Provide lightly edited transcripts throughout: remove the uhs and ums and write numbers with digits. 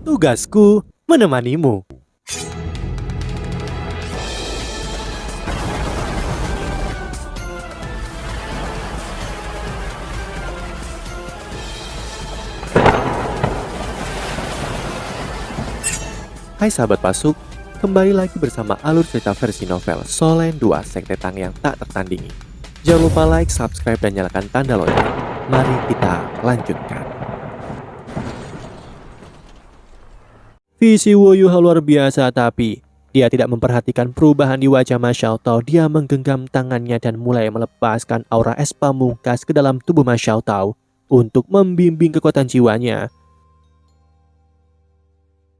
Tugasku menemanimu. Hai sahabat Pasuk, kembali lagi bersama alur cerita versi novel Solen 2 Sekte Tang yang tak tertandingi. Jangan lupa like, subscribe, dan nyalakan tanda lonceng. Mari kita lanjutkan. Visi Wu Yuhao luar biasa, tapi dia tidak memperhatikan perubahan di wajah Ma Xiaotao. Dia menggenggam tangannya dan mulai melepaskan aura es pamungkas ke dalam tubuh Ma Xiaotao untuk membimbing kekuatan jiwanya.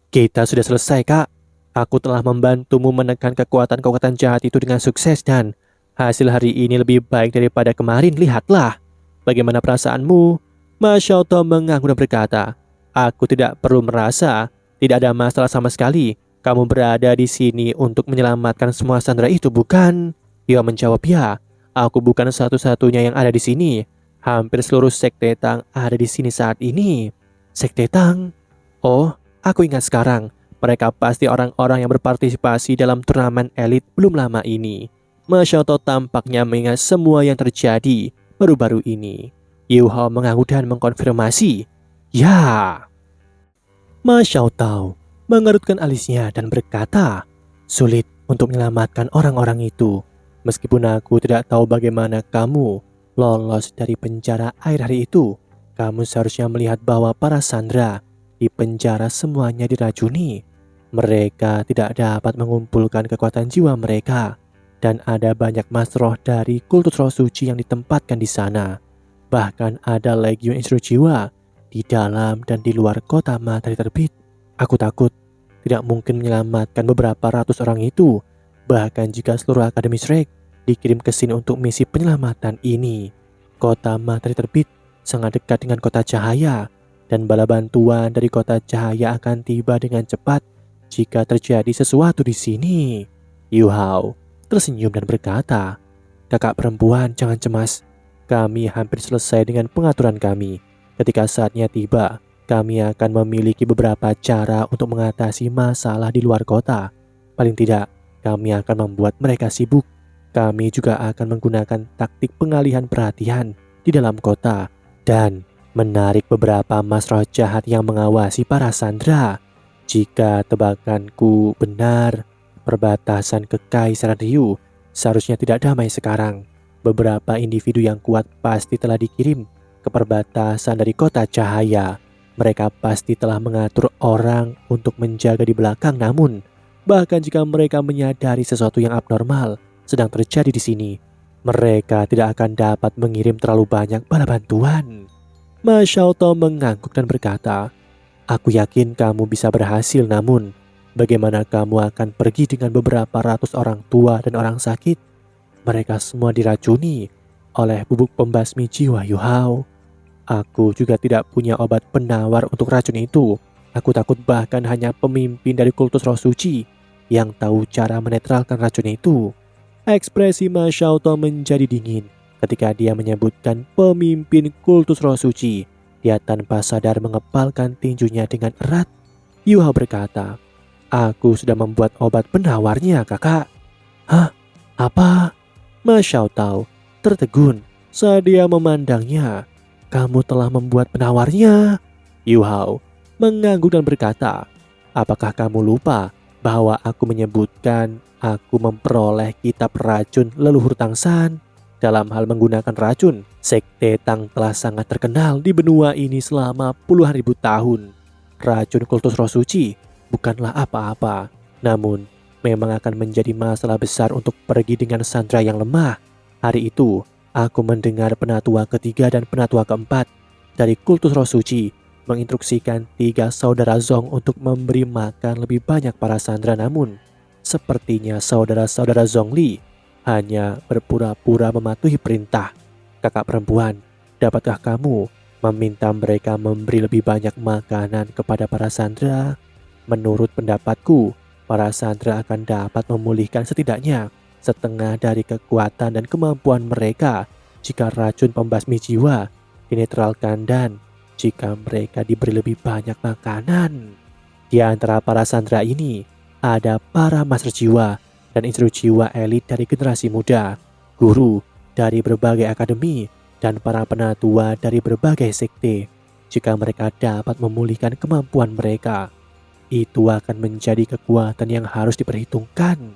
Kita sudah selesai, Kak. Aku telah membantumu menekan kekuatan-kekuatan jahat itu dengan sukses dan hasil hari ini lebih baik daripada kemarin. Lihatlah. Bagaimana perasaanmu? Ma Xiaotao mengangguk dan berkata, aku tidak perlu merasa. Tidak ada masalah sama sekali. Kamu berada di sini untuk menyelamatkan semua sandera itu, bukan? Dia menjawab, ya. Aku bukan satu-satunya yang ada di sini. Hampir seluruh Sekte Tang ada di sini saat ini. Sekte Tang? Oh, aku ingat sekarang, mereka pasti orang-orang yang berpartisipasi dalam turnamen elit belum lama ini. Ma Xiaotao tampaknya mengingat semua yang terjadi baru-baru ini. Yuhao mengangguk dan mengkonfirmasi. Ya. Ma Xiaotao mengerutkan alisnya dan berkata, sulit untuk menyelamatkan orang-orang itu. Meskipun aku tidak tahu bagaimana kamu lolos dari penjara akhir hari itu, kamu seharusnya melihat bahwa para sandera di penjara semuanya diracuni. Mereka tidak dapat mengumpulkan kekuatan jiwa mereka. Dan ada banyak mas roh dari kultus roh suci yang ditempatkan di sana. Bahkan ada legion instru jiwa di dalam dan di luar kota matahari terbit. Aku takut tidak mungkin menyelamatkan beberapa ratus orang itu. Bahkan jika seluruh Akademi Shrek dikirim ke sini untuk misi penyelamatan ini. Kota matahari terbit sangat dekat dengan kota cahaya. Dan bala bantuan dari kota cahaya akan tiba dengan cepat jika terjadi sesuatu di sini. Yuhao tersenyum dan berkata, kakak perempuan, jangan cemas. Kami hampir selesai dengan pengaturan kami. Ketika saatnya tiba, kami akan memiliki beberapa cara untuk mengatasi masalah di luar kota. Paling tidak, kami akan membuat mereka sibuk. Kami juga akan menggunakan taktik pengalihan perhatian di dalam kota dan menarik beberapa mas roh jahat yang mengawasi para sandera. Jika tebakanku benar, perbatasan Kekaisaran Ryu seharusnya tidak damai sekarang. Beberapa individu yang kuat pasti telah dikirim ke perbatasan dari kota cahaya. Mereka pasti telah mengatur orang untuk menjaga di belakang, namun bahkan jika mereka menyadari sesuatu yang abnormal sedang terjadi di sini, mereka tidak akan dapat mengirim terlalu banyak bala bantuan. Ma Xiaotao mengangguk dan berkata, aku yakin kamu bisa berhasil, namun bagaimana kamu akan pergi dengan beberapa ratus orang tua dan orang sakit? Mereka semua diracuni oleh bubuk pembasmi jiwa, Yuhao. Aku juga tidak punya obat penawar untuk racun itu. Aku takut bahkan hanya pemimpin dari kultus roh suci yang tahu cara menetralkan racun itu. Ekspresi Ma Xiaotao menjadi dingin ketika dia menyebutkan pemimpin kultus roh suci. Dia tanpa sadar mengepalkan tinjunya dengan erat. Yuhao berkata, aku sudah membuat obat penawarnya, kakak. Hah? Apa? Ma Xiaotao tertegun saat dia memandangnya. Kamu telah membuat penawarnya? Yuhao mengangguk dan berkata, apakah kamu lupa bahwa aku menyebutkan aku memperoleh kitab racun leluhur Tangsan? Dalam hal menggunakan racun, Sekte Tang telah sangat terkenal di benua ini selama puluhan ribu tahun. Racun kultus roh suci bukanlah apa-apa, namun memang akan menjadi masalah besar untuk pergi dengan sandera yang lemah. Hari itu, aku mendengar penatua ketiga dan penatua keempat dari kultus roh suci menginstruksikan 3 saudara Zong untuk memberi makan lebih banyak para sandera, namun sepertinya saudara-saudara Zong Li hanya berpura-pura mematuhi perintah. Kakak perempuan, dapatkah kamu meminta mereka memberi lebih banyak makanan kepada para sandera? Menurut pendapatku, para sandera akan dapat memulihkan setidaknya setengah dari kekuatan dan kemampuan mereka jika racun pembasmi jiwa dinetralkan dan jika mereka diberi lebih banyak makanan. Di antara para sandera ini, ada para master jiwa dan instruktur jiwa elit dari generasi muda, guru dari berbagai akademi, dan para penatua dari berbagai sekte. Jika mereka dapat memulihkan kemampuan mereka, itu akan menjadi kekuatan yang harus diperhitungkan.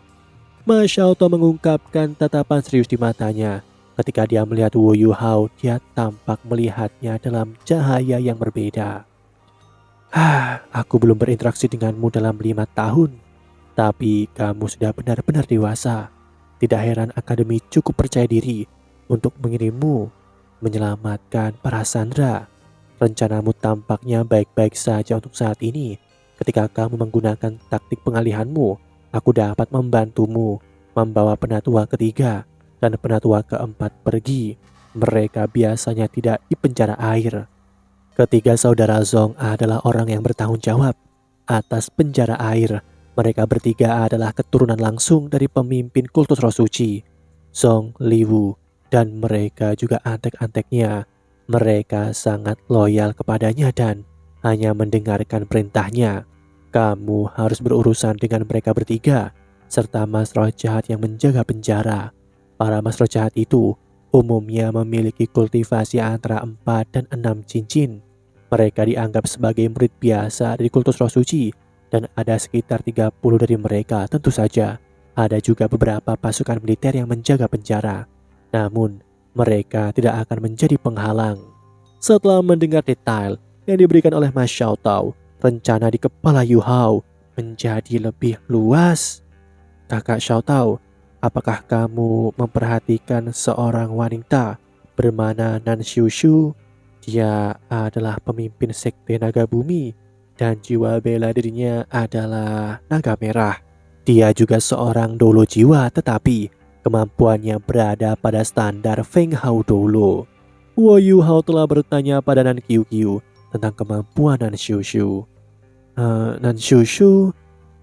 Ma Xiaotao mengungkapkan tatapan serius di matanya. Ketika dia melihat Wu Yuhao, dia tampak melihatnya dalam cahaya yang berbeda. Aku belum berinteraksi denganmu dalam 5 tahun, tapi kamu sudah benar-benar dewasa. Tidak heran Akademi cukup percaya diri untuk mengirimmu menyelamatkan para sandera. Rencanamu tampaknya baik-baik saja untuk saat ini. Ketika kamu menggunakan taktik pengalihanmu, aku dapat membantumu membawa penatua ketiga dan penatua keempat pergi. Mereka biasanya tidak di penjara air. Ketiga saudara Zong adalah orang yang bertanggung jawab atas penjara air. Mereka bertiga adalah keturunan langsung dari pemimpin kultus roh suci, Zong Liwu, dan mereka juga antek-anteknya. Mereka sangat loyal kepadanya dan hanya mendengarkan perintahnya. Kamu harus berurusan dengan mereka bertiga, serta mas roh jahat yang menjaga penjara. Para mas roh jahat itu umumnya memiliki kultivasi antara 4 dan 6 cincin. Mereka dianggap sebagai murid biasa dari kultus roh suci, dan ada sekitar 30 dari mereka. Tentu saja ada juga beberapa pasukan militer yang menjaga penjara. Namun mereka tidak akan menjadi penghalang. Setelah mendengar detail yang diberikan oleh Ma Xiaotao, rencana di kepala Yu Hao menjadi lebih luas. Kakak Xiaotao, apakah kamu memperhatikan seorang wanita bernama Nan Xiushu? Dia adalah pemimpin sekte naga bumi dan jiwa bela dirinya adalah naga merah. Dia juga seorang dolo jiwa, tetapi kemampuannya berada pada standar Feng Hao dolo. Wu Yuhao telah bertanya pada Nan Qiuqiu tentang kemampuan Nan Xiushu. Nan Xiushu,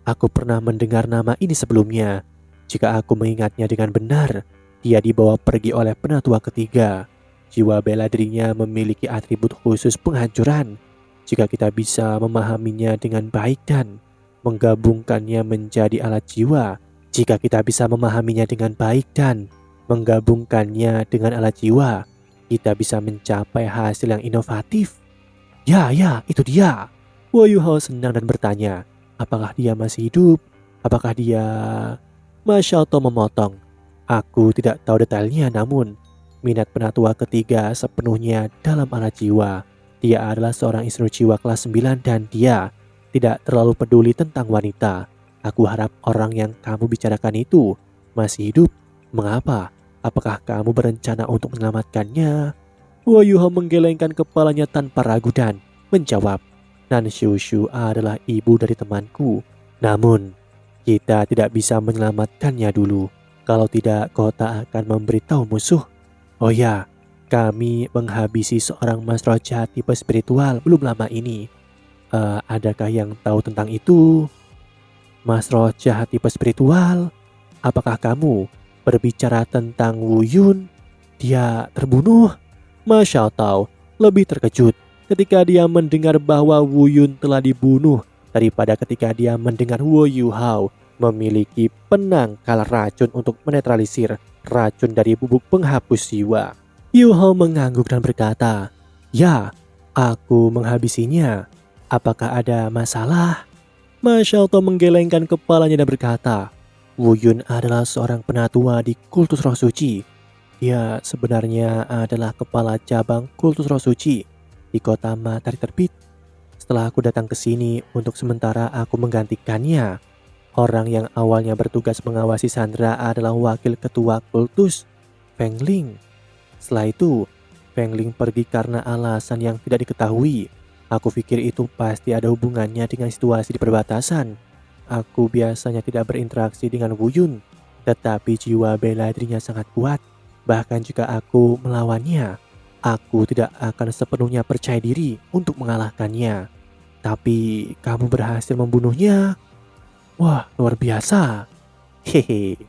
aku pernah mendengar nama ini sebelumnya. Jika aku mengingatnya dengan benar, dia dibawa pergi oleh penatua ketiga. Jiwa bela dirinya memiliki atribut khusus penghancuran. Jika kita bisa memahaminya dengan baik dan menggabungkannya menjadi alat jiwa, jika kita bisa memahaminya dengan baik dan menggabungkannya dengan alat jiwa, kita bisa mencapai hasil yang inovatif. Ya, itu dia. Wu Yuhao senang dan bertanya, apakah dia masih hidup? Apakah dia... Ma Xiaotao memotong. Aku tidak tahu detailnya, namun minat penatua ketiga sepenuhnya dalam alat jiwa. Dia adalah seorang instruktur jiwa kelas 9 dan dia tidak terlalu peduli tentang wanita. Aku harap orang yang kamu bicarakan itu masih hidup. Mengapa? Apakah kamu berencana untuk menyelamatkannya? Wu Yuhao menggelengkan kepalanya tanpa ragu dan menjawab, Nan Xiushu adalah ibu dari temanku. Namun, kita tidak bisa menyelamatkannya dulu. Kalau tidak, kota akan memberitahu musuh. Oh ya, kami menghabisi seorang mas roh jahat tipe spiritual belum lama ini. Adakah yang tahu tentang itu? Mas roh jahat tipe spiritual? Apakah kamu berbicara tentang Wu Yun? Dia terbunuh? Ma Xiaotao lebih terkejut ketika dia mendengar bahwa Wu Yun telah dibunuh daripada ketika dia mendengar Wu Yuhao memiliki penangkal racun untuk menetralisir racun dari bubuk penghapus jiwa. Yu Hao mengangguk dan berkata, ya, aku menghabisinya. Apakah ada masalah? Ma Xiaotao menggelengkan kepalanya dan berkata, Wu Yun adalah seorang penatua di kultus roh suci. Dia sebenarnya adalah kepala cabang kultus roh suci di kota Matahari Terbit. Setelah aku datang ke sini untuk sementara aku menggantikannya. Orang yang awalnya bertugas mengawasi Sandra adalah wakil ketua kultus, Feng Ling. Setelah itu, Feng Ling pergi karena alasan yang tidak diketahui. Aku pikir itu pasti ada hubungannya dengan situasi di perbatasan. Aku biasanya tidak berinteraksi dengan Wu Yun, tetapi jiwa bela dirinya sangat kuat. Bahkan jika aku melawannya, aku tidak akan sepenuhnya percaya diri untuk mengalahkannya. Tapi kamu berhasil membunuhnya. Wah, luar biasa. Hehe.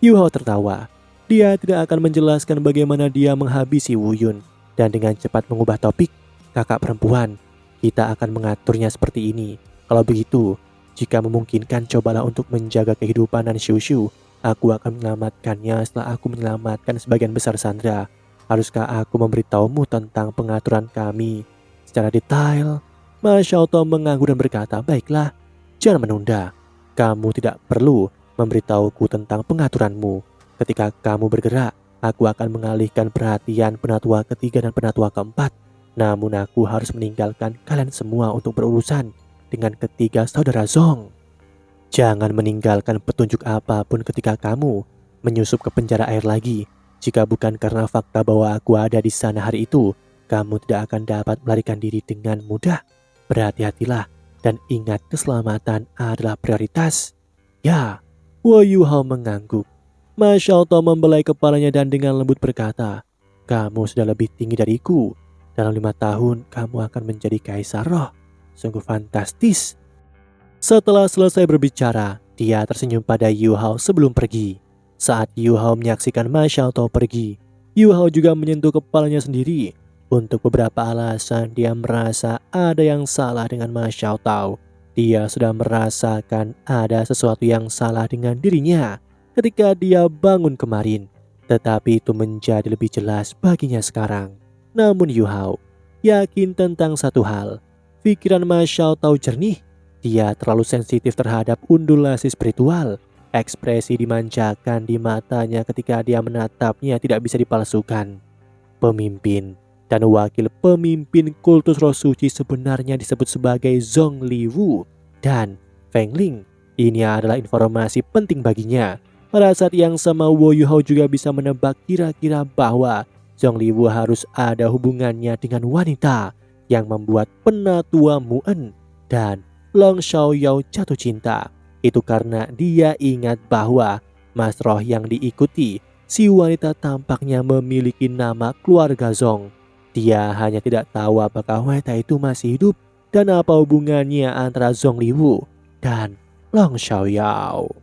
Yu Hao tertawa. Dia tidak akan menjelaskan bagaimana dia menghabisi Wu Yun. Dan dengan cepat mengubah topik, kakak perempuan, kita akan mengaturnya seperti ini. Kalau begitu, jika memungkinkan cobalah untuk menjaga kehidupan Nan Shushu. Aku akan menyelamatkannya setelah aku menyelamatkan sebagian besar Sandra. Haruskah aku memberitahumu tentang pengaturan kami secara detail? Ma Xiaotong mengangguk dan berkata, baiklah, jangan menunda. Kamu tidak perlu memberitahuku tentang pengaturanmu. Ketika kamu bergerak, aku akan mengalihkan perhatian penatua ketiga dan penatua keempat. Namun aku harus meninggalkan kalian semua untuk berurusan dengan ketiga saudara Zong. Jangan meninggalkan petunjuk apapun ketika kamu menyusup ke penjara air lagi. Jika bukan karena fakta bahwa aku ada di sana hari itu, kamu tidak akan dapat melarikan diri dengan mudah. Berhati-hatilah dan ingat keselamatan adalah prioritas. Ya, Wo Yuhao mengangguk. Ma Xiaotong membelai kepalanya dan dengan lembut berkata, kamu sudah lebih tinggi dariku. Dalam 5 tahun kamu akan menjadi kaisar roh. Sungguh fantastis. Setelah selesai berbicara, dia tersenyum pada Yu Hao sebelum pergi. Saat Yu Hao menyaksikan Ma Xiaotong pergi, Yu Hao juga menyentuh kepalanya sendiri. Untuk beberapa alasan dia merasa ada yang salah dengan Ma Xiaotong. Dia sudah merasakan ada sesuatu yang salah dengan dirinya ketika dia bangun kemarin. Tetapi itu menjadi lebih jelas baginya sekarang. Namun Yu Hao yakin tentang satu hal. Pikiran Ma Xiaotong jernih. Dia terlalu sensitif terhadap undulasi spiritual. Ekspresi dimanjakan di matanya ketika dia menatapnya tidak bisa dipalsukan. Pemimpin dan wakil pemimpin kultus roh suci sebenarnya disebut sebagai Zhong Liwu dan Feng Ling. Ini adalah informasi penting baginya. Pada saat yang sama Wo Yuhao juga bisa menebak kira-kira bahwa Zhong Liwu harus ada hubungannya dengan wanita yang membuat penatua Mu'en dan Long Xiaoyao jatuh cinta. Itu karena dia ingat bahwa Mas Roh yang diikuti, si wanita tampaknya memiliki nama keluarga Zong. Dia hanya tidak tahu apakah wanita itu masih hidup dan apa hubungannya antara Zhong Liwu dan Long Xiaoyao.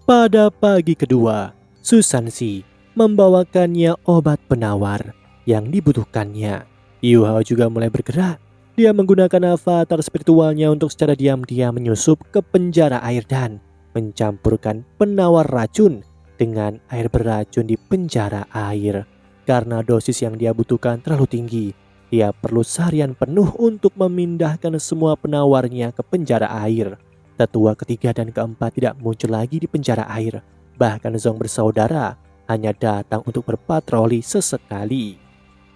Pada pagi kedua, Susan Si membawakannya obat penawar yang dibutuhkannya. Yu Hao juga mulai bergerak. Dia menggunakan avatar spiritualnya untuk secara diam-diam menyusup ke penjara air dan mencampurkan penawar racun dengan air beracun di penjara air. Karena dosis yang dia butuhkan terlalu tinggi, dia perlu seharian penuh untuk memindahkan semua penawarnya ke penjara air. Tetua ketiga dan keempat tidak muncul lagi di penjara air. Bahkan Zong bersaudara hanya datang untuk berpatroli sesekali.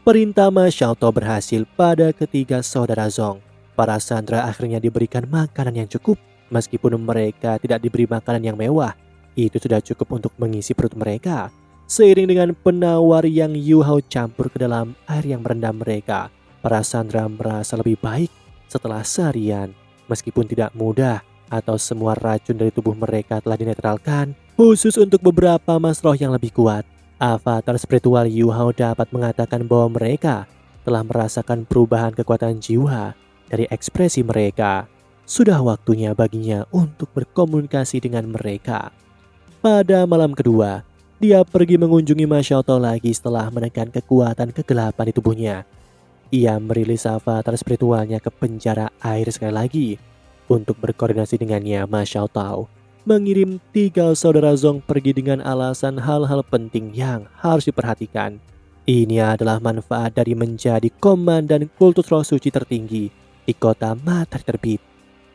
Perintah Ma Xiaotong berhasil pada ketiga saudara Zong. Para sandera akhirnya diberikan makanan yang cukup. Meskipun mereka tidak diberi makanan yang mewah, itu sudah cukup untuk mengisi perut mereka. Seiring dengan penawar yang Yu Hao campur ke dalam air yang merendam mereka, para sandera merasa lebih baik setelah seharian. Meskipun tidak mudah atau semua racun dari tubuh mereka telah dinetralkan, khusus untuk beberapa mas roh yang lebih kuat. Avatar spiritual Yu Hao dapat mengatakan bahwa mereka telah merasakan perubahan kekuatan jiwa dari ekspresi mereka. Sudah waktunya baginya untuk berkomunikasi dengan mereka. Pada malam kedua, dia pergi mengunjungi Ma Xiaotong lagi setelah menekan kekuatan kegelapan di tubuhnya. Ia merilis avatar spiritualnya ke penjara air sekali lagi. Untuk berkoordinasi dengannya, Ma Xiaotong mengirim 3 saudara Zong pergi dengan alasan hal-hal penting yang harus diperhatikan. Ini adalah manfaat dari menjadi komandan kultus roh suci tertinggi di kota matahari terbit.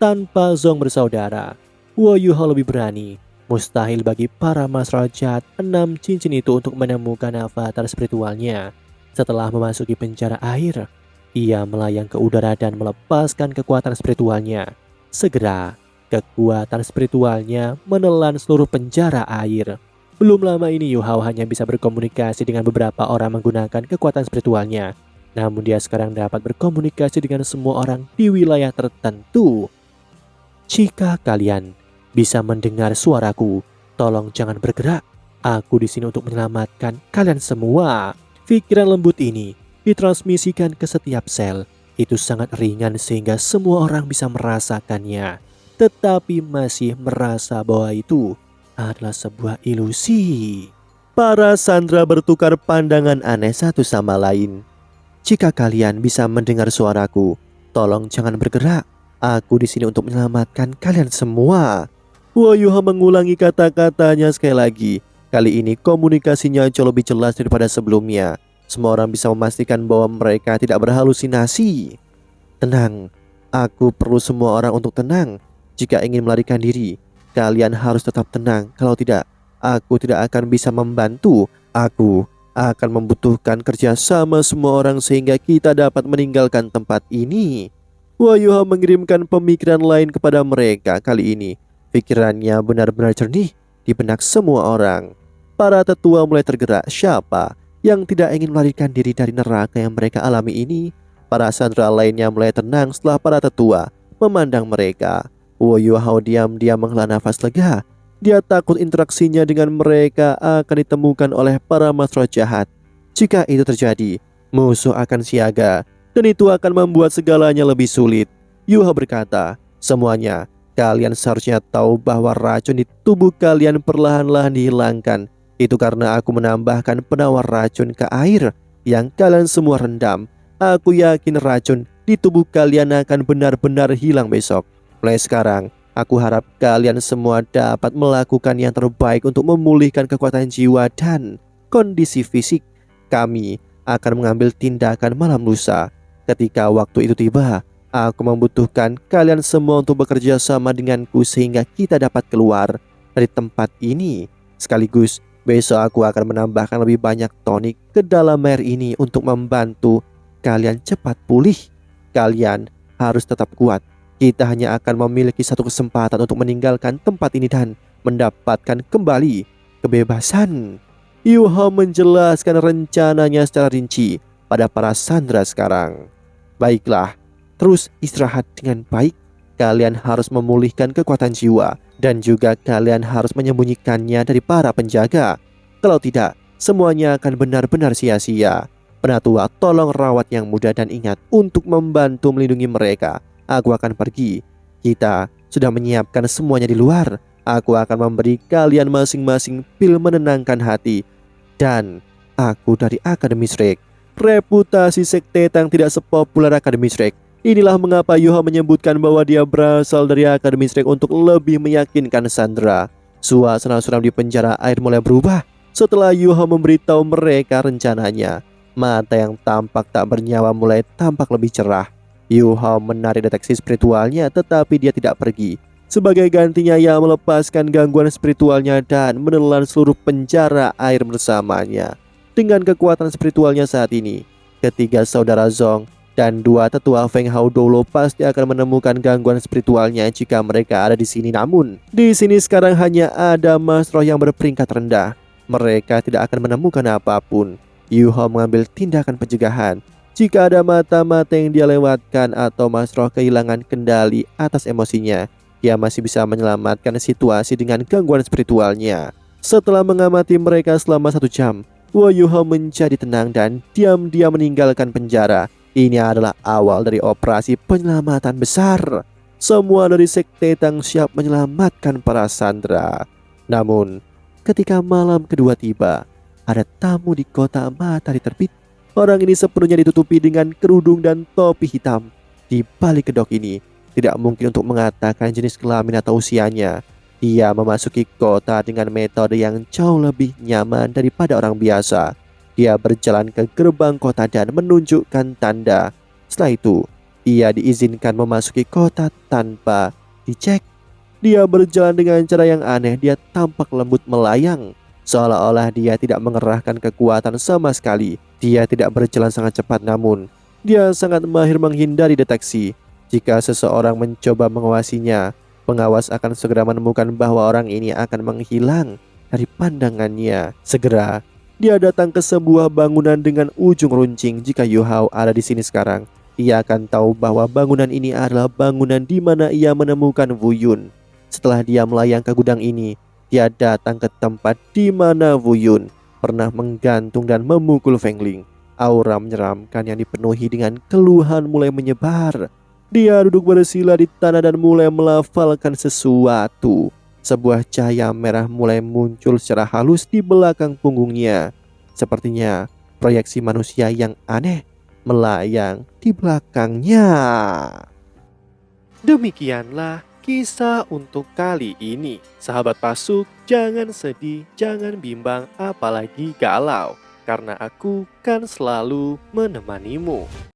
Tanpa Zong bersaudara, Wo Yuhao lebih berani. Mustahil bagi para mas roh jahat 6 cincin itu untuk menemukan avatar spiritualnya. Setelah memasuki penjara air, ia melayang ke udara dan melepaskan kekuatan spiritualnya. Segera, kekuatan spiritualnya menelan seluruh penjara air. Belum lama ini Yu Hao hanya bisa berkomunikasi dengan beberapa orang menggunakan kekuatan spiritualnya. Namun dia sekarang dapat berkomunikasi dengan semua orang di wilayah tertentu. Jika kalian bisa mendengar suaraku, tolong jangan bergerak. Aku di sini untuk menyelamatkan kalian semua. Pikiran lembut ini ditransmisikan ke setiap sel. Itu sangat ringan sehingga semua orang bisa merasakannya. Tetapi masih merasa bahwa itu adalah sebuah ilusi. Para sandera bertukar pandangan aneh satu sama lain. Jika kalian bisa mendengar suaraku, tolong jangan bergerak. Aku di sini untuk menyelamatkan kalian semua. Wahyuha mengulangi kata-katanya sekali lagi. Kali ini komunikasinya jauh lebih jelas daripada sebelumnya. Semua orang bisa memastikan bahwa mereka tidak berhalusinasi. Tenang, aku perlu semua orang untuk tenang. Jika ingin melarikan diri, kalian harus tetap tenang. Kalau tidak, aku tidak akan bisa membantu. Aku akan membutuhkan kerjasama semua orang sehingga kita dapat meninggalkan tempat ini. Wahyuha mengirimkan pemikiran lain kepada mereka kali ini. Pikirannya benar-benar jernih di benak semua orang. Para tetua mulai tergerak. Siapa yang tidak ingin melarikan diri dari neraka yang mereka alami ini? Para sandera lainnya mulai tenang setelah para tetua memandang mereka. Wahyuha diam-diam menghela nafas lega. Dia takut interaksinya dengan mereka akan ditemukan oleh para masroh jahat. Jika itu terjadi, musuh akan siaga dan itu akan membuat segalanya lebih sulit. Yuha berkata, semuanya, kalian seharusnya tahu bahwa racun di tubuh kalian perlahan-lahan dihilangkan. Itu karena aku menambahkan penawar racun ke air yang kalian semua rendam. Aku yakin racun di tubuh kalian akan benar-benar hilang besok. Mulai sekarang, aku harap kalian semua dapat melakukan yang terbaik untuk memulihkan kekuatan jiwa dan kondisi fisik. Kami akan mengambil tindakan malam lusa. Ketika waktu itu tiba, aku membutuhkan kalian semua untuk bekerja sama denganku sehingga kita dapat keluar dari tempat ini. Sekaligus, besok aku akan menambahkan lebih banyak tonik ke dalam air ini untuk membantu kalian cepat pulih. Kalian harus tetap kuat. Kita hanya akan memiliki satu kesempatan untuk meninggalkan tempat ini dan mendapatkan kembali kebebasan. Yuha menjelaskan rencananya secara rinci pada para sandera sekarang. Baiklah, terus istirahat dengan baik. Kalian harus memulihkan kekuatan jiwa dan juga kalian harus menyembunyikannya dari para penjaga. Kalau tidak, semuanya akan benar-benar sia-sia. Penatua, tolong rawat yang muda dan ingat untuk membantu melindungi mereka. Aku akan pergi. Kita sudah menyiapkan semuanya di luar. Aku akan memberi kalian masing-masing pil menenangkan hati. Dan aku dari Akademi Shrek. Reputasi sekte Tang tidak sepopuler Akademi Shrek. Inilah mengapa Yuha menyebutkan bahwa dia berasal dari Akademi Shrek untuk lebih meyakinkan Sandra. Suasana suram di penjara air mulai berubah setelah Yuha memberitahu mereka rencananya. Mata yang tampak tak bernyawa mulai tampak lebih cerah. Yuha menarik deteksi spiritualnya tetapi dia tidak pergi. Sebagai gantinya ia melepaskan gangguan spiritualnya dan menelan seluruh penjara air bersamanya. Dengan kekuatan spiritualnya saat ini, ketiga saudara Zong dan dua tetua Feng Hao Dolo pasti akan menemukan gangguan spiritualnya jika mereka ada di sini. Namun, di sini sekarang hanya ada Mas Roh yang berperingkat rendah. Mereka tidak akan menemukan apapun. Yuha mengambil tindakan pencegahan. Jika ada mata-mata yang dia lewatkan atau Mas Roh kehilangan kendali atas emosinya, dia masih bisa menyelamatkan situasi dengan gangguan spiritualnya. Setelah mengamati mereka selama 1 jam, Wahyuha menjadi tenang dan diam-diam meninggalkan penjara. Ini adalah awal dari operasi penyelamatan besar. Semua dari sekte Tang siap menyelamatkan para sandera. Namun, ketika malam kedua tiba, ada tamu di kota matahari terbit. Orang ini sepenuhnya ditutupi dengan kerudung dan topi hitam. Di balik kedok ini, tidak mungkin untuk mengatakan jenis kelamin atau usianya. Dia memasuki kota dengan metode yang jauh lebih nyaman daripada orang biasa. Dia berjalan ke gerbang kota dan menunjukkan tanda. Setelah itu, ia diizinkan memasuki kota tanpa dicek. Dia berjalan dengan cara yang aneh. Dia tampak lembut melayang, seolah-olah dia tidak mengerahkan kekuatan sama sekali. Dia tidak berjalan sangat cepat, namun dia sangat mahir menghindari deteksi. Jika seseorang mencoba mengawasinya, pengawas akan segera menemukan bahwa orang ini akan menghilang dari pandangannya. Segera, dia datang ke sebuah bangunan dengan ujung runcing. Jika Yu Hao ada di sini sekarang, ia akan tahu bahwa bangunan ini adalah bangunan di mana ia menemukan Wu Yun. Setelah dia melayang ke gudang ini, dia datang ke tempat di mana Wu Yun pernah menggantung dan memukul Feng Ling. Aura menyeramkan yang dipenuhi dengan keluhan mulai menyebar. Dia duduk bersila di tanah dan mulai melafalkan sesuatu. Sebuah cahaya merah mulai muncul secara halus di belakang punggungnya. Sepertinya proyeksi manusia yang aneh melayang di belakangnya. Demikianlah kisah untuk kali ini. Sahabat Pasuk, jangan sedih, jangan bimbang, apalagi galau. Karena aku kan selalu menemanimu.